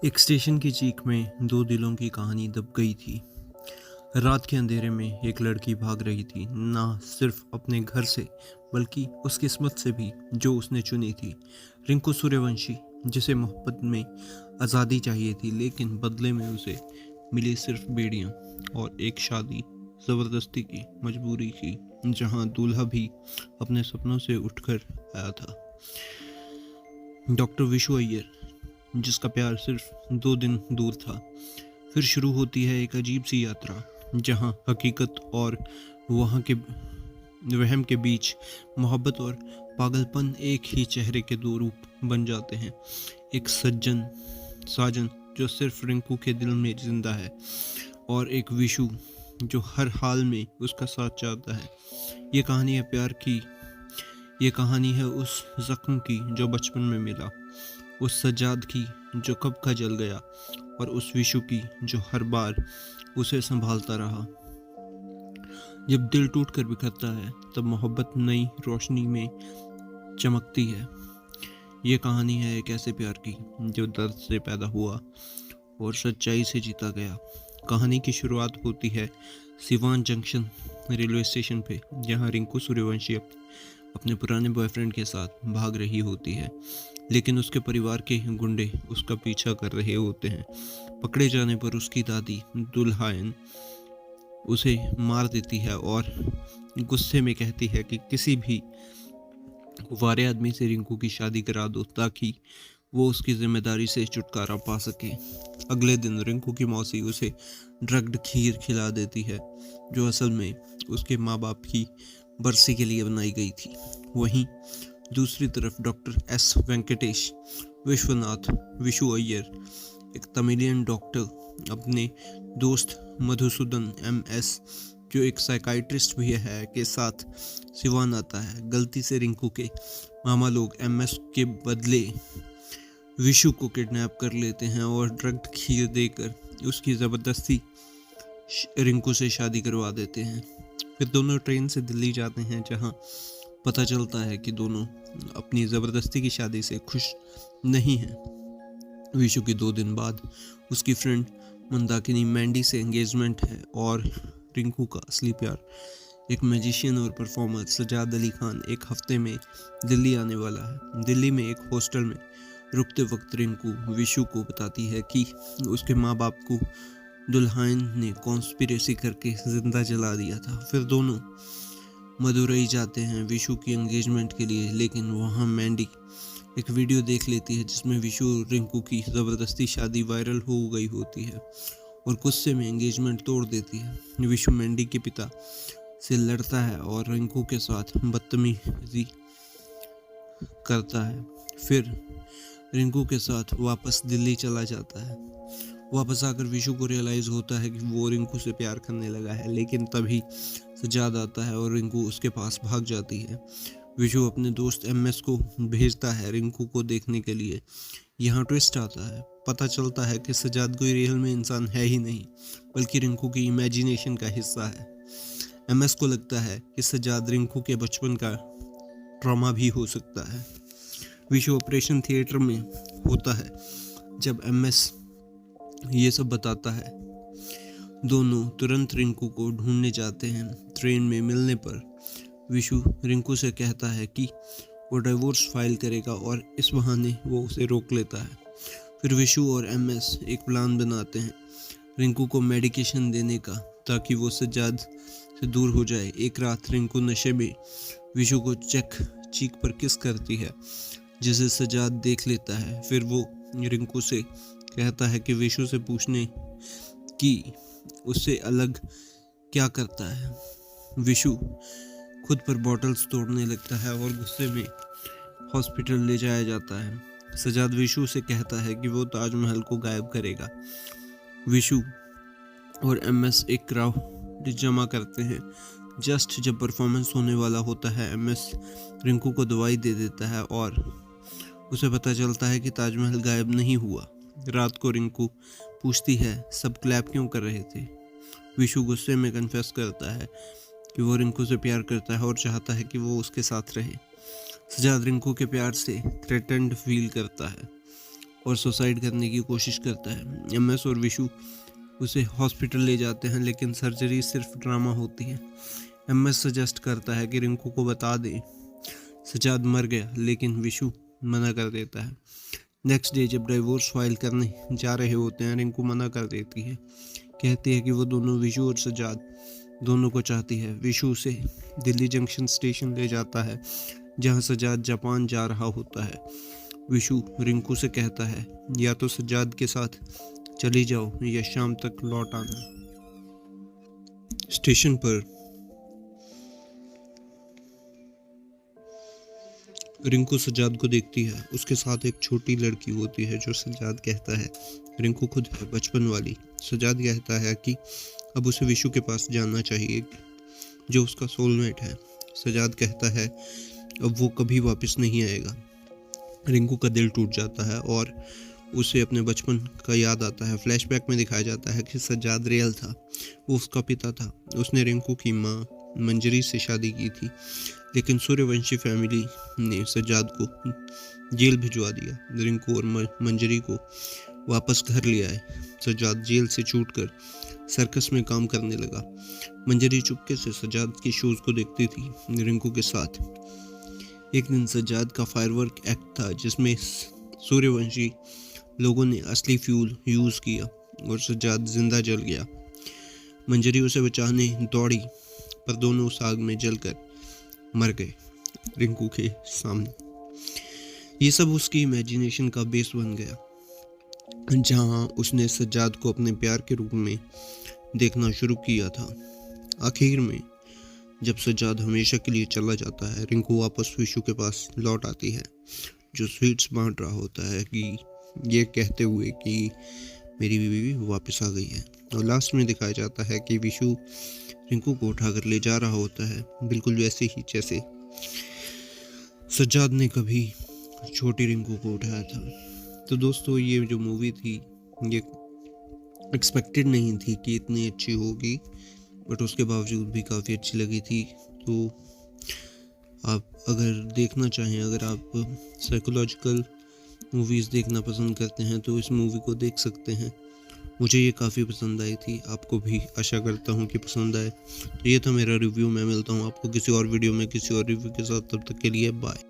एक स्टेशन की चीख में दो दिलों की कहानी दब गई थी। रात के अंधेरे में एक लड़की भाग रही थी, ना सिर्फ अपने घर से बल्कि उस किस्मत से भी जो उसने चुनी थी। रिंकू सूर्यवंशी, जिसे मोहब्बत में आज़ादी चाहिए थी, लेकिन बदले में उसे मिली सिर्फ बेड़ियां और एक शादी ज़बरदस्ती की मजबूरी की, जहां दूल्हा भी अपने सपनों से उठकर आया था। डॉक्टर विशु अय्यर, जिसका प्यार सिर्फ 2 दिन दूर था। फिर शुरू होती है एक अजीब सी यात्रा, जहां हकीकत और वहां के वहम के बीच मोहब्बत और पागलपन एक ही चेहरे के दो रूप बन जाते हैं। एक साजन जो सिर्फ रिंकू के दिल में जिंदा है, और एक विशु जो हर हाल में उसका साथ चाहता है। ये कहानी है प्यार की। ये कहानी है उस जख्म की जो बचपन में मिला, उस सज्जाद की जो कब का जल गया, और उस विशु की जो हर बार उसे संभालता रहा। जब दिल टूट कर बिखरता है, तब मोहब्बत नई रोशनी में चमकती है। ये कहानी है एक ऐसे प्यार की जो दर्द से पैदा हुआ और सच्चाई से जीता गया। कहानी की शुरुआत होती है सिवान जंक्शन रेलवे स्टेशन पे, जहाँ रिंकू सूर्यवंशी अपने पुराने बॉयफ्रेंड के साथ भाग रही होती है, लेकिन उसके परिवार के गुंडे उसका पीछा कर रहे होते हैं। पकड़े जाने पर उसकी दादी दुल्हान उसे मार देती है और गुस्से में कहती है कि किसी भी वारे आदमी से रिंकू की शादी करा दो, ताकि वो उसकी जिम्मेदारी से छुटकारा पा सके। अगले दिन रिंकू की मौसी उसे ड्रग्ड खीर खिला देती है, जो असल में उसके माँ बाप की बरसी के लिए बनाई गई थी। वहीं दूसरी तरफ डॉक्टर एस वेंकटेश विश्वनाथ विशु अय्यर, एक तमिलियन डॉक्टर, अपने दोस्त मधुसूदन MS, जो एक साइकाइट्रिस्ट भी है, के साथ सिवान आता है। गलती से रिंकू के मामा लोग MS के बदले विशु को किडनैप कर लेते हैं और ड्रग्ड खीर देकर उसकी ज़बरदस्ती रिंकू से शादी करवा देते हैं। फिर दोनों ट्रेन से दिल्ली जाते हैं, जहां पता चलता है कि दोनों अपनी ज़बरदस्ती की शादी से खुश नहीं हैं। विशु की 2 दिन बाद उसकी फ्रेंड मंदाकिनी मैंडी से एंगेजमेंट है, और रिंकू का असली प्यार, एक मैजिशियन और परफॉर्मर सजाद अली खान, एक हफ्ते में दिल्ली आने वाला है। दिल्ली में एक हॉस्टल में रुकते वक्त रिंकू विशु को बताती है कि उसके माँ बाप को दुल्हन ने कॉन्स्पिरेसी करके जिंदा जला दिया था। फिर दोनों मदुरई जाते हैं विशु की एंगेजमेंट के लिए, लेकिन वहाँ मैंडी एक वीडियो देख लेती है जिसमें विशु रिंकू की ज़बरदस्ती शादी वायरल हो गई होती है और गुस्से में एंगेजमेंट तोड़ देती है। विशु मैंडी के पिता से लड़ता है और रिंकू के साथ बदतमीजी करता है। फिर रिंकू के साथ वापस दिल्ली चला जाता है। वापस आकर विशु को रियलाइज़ होता है कि वो रिंकू से प्यार करने लगा है, लेकिन तभी सजाद आता है और रिंकू उसके पास भाग जाती है। विशु अपने दोस्त MS को भेजता है रिंकू को देखने के लिए। यहाँ ट्विस्ट आता है, पता चलता है कि सजाद कोई रियल में इंसान है ही नहीं, बल्कि रिंकू की इमेजिनेशन का हिस्सा है। MS को लगता है कि सजाद रिंकू के बचपन का ट्रॉमा भी हो सकता है। विशु ऑपरेशन थिएटर में होता है जब MS ये सब बताता है। दोनों तुरंत रिंकू को ढूंढने जाते हैं। ट्रेन में मिलने पर विशु रिंकू से कहता है कि वो डिवोर्स फाइल करेगा, और इस बहाने वो उसे रोक लेता है। फिर विशु और MS एक प्लान बनाते हैं रिंकू को मेडिकेशन देने का, ताकि वो सज्जाद से दूर हो जाए। एक रात रिंकू नशे में विशु को चीख पर किस करती है, जिसे सज्जाद देख लेता है। फिर वो रिंकू से कहता है कि विशु से पूछने कि उससे अलग क्या करता है। विशु खुद पर बॉटल्स तोड़ने लगता है और गुस्से में हॉस्पिटल ले जाया जाता है। सजाद विशु से कहता है कि वो ताजमहल को गायब करेगा। विशु और MS एक क्राउड जमा करते हैं। जस्ट जब परफॉर्मेंस होने वाला होता है, MS रिंकू को दवाई दे देता है और उसे पता चलता है कि ताजमहल गायब नहीं हुआ। रात को रिंकू पूछती है सब क्लैप क्यों कर रहे थे। विशु गुस्से में कन्फेस करता है कि वो रिंकू से प्यार करता है और चाहता है कि वो उसके साथ रहे। सजाद रिंकू के प्यार से थ्रेटन्ड फील करता है। और सुसाइड करने की कोशिश करता है। एमएस और विशु उसे हॉस्पिटल ले जाते हैं, लेकिन सर्जरी सिर्फ ड्रामा होती है। एमएस सजेस्ट करता है कि रिंकू को बता दे सजाद मर गया, लेकिन विशु मना कर देता है। नेक्स्ट डे जब डिवोर्स फाइल करने जा रहे होते हैं, रिंकू मना कर देती है, कहती है कि वो दोनों, विशु और सजाद दोनों को चाहती है। विशु उसे दिल्ली जंक्शन स्टेशन ले जाता है, जहां सजाद जापान जा रहा होता है। विशु रिंकू से कहता है, या तो सजाद के साथ चली जाओ या शाम तक लौट आना। स्टेशन पर रिंकू सजाद को देखती है। उसके साथ एक छोटी लड़की होती है जो सजाद कहता है रिंकू खुद है, बचपन वाली। सजाद कहता है कि अब उसे विशु के पास जाना चाहिए, जो उसका सोलमेट है। सजाद कहता है अब वो कभी वापस नहीं आएगा। रिंकू का दिल टूट जाता है और उसे अपने बचपन का याद आता है। फ्लैशबैक में दिखाया जाता है कि सजाद रियल था, वो उसका पिता था। उसने रिंकू की माँ मंजरी से शादी की थी, लेकिन सूर्यवंशी फैमिली ने सजाद को जेल भिजवा दिया। रिंकू और मंजरी को वापस घर ले आए। सजाद जेल से छूटकर सर्कस में काम करने लगा। मंजरी चुपके से सजाद के शोज को देखती थी रिंकू के साथ। एक दिन सजाद का फायरवर्क एक्ट था, जिसमें सूर्यवंशी लोगों ने असली फ्यूल यूज किया और सजाद जिंदा जल गया। मंजरी उसे बचाने दौड़ी, पर दोनों उस आग में जलकर मर गए रिंकू के सामने। ये सब उसकी इमेजिनेशन का बेस बन गया, जहां उसने सज्जाद को अपने प्यार के रूप में देखना शुरू किया था। आखिर में जब सज्जाद हमेशा के लिए चला जाता है, रिंकू वापस विशु के पास लौट आती है, जो स्वीट्स बांट रहा होता है कि ये कहते हुए कि मेरी बीवी वापस आ गई है। और लास्ट में दिखाया जाता है कि विशु रिंकू को उठाकर ले जा रहा होता है, बिल्कुल वैसे ही जैसे सज्जाद ने कभी छोटी रिंकू को उठाया था। तो दोस्तों, ये जो मूवी थी ये एक्सपेक्टेड नहीं थी कि इतनी अच्छी होगी, बट उसके बावजूद भी काफ़ी अच्छी लगी थी। तो आप अगर देखना चाहें, अगर आप साइकोलॉजिकल मूवीज़ देखना पसंद करते हैं तो इस मूवी को देख सकते हैं। मुझे ये काफ़ी पसंद आई थी, आपको भी आशा करता हूँ कि पसंद आए। तो ये था मेरा रिव्यू। मैं मिलता हूँ आपको किसी और वीडियो में किसी और रिव्यू के साथ। तब तक के लिए बाय।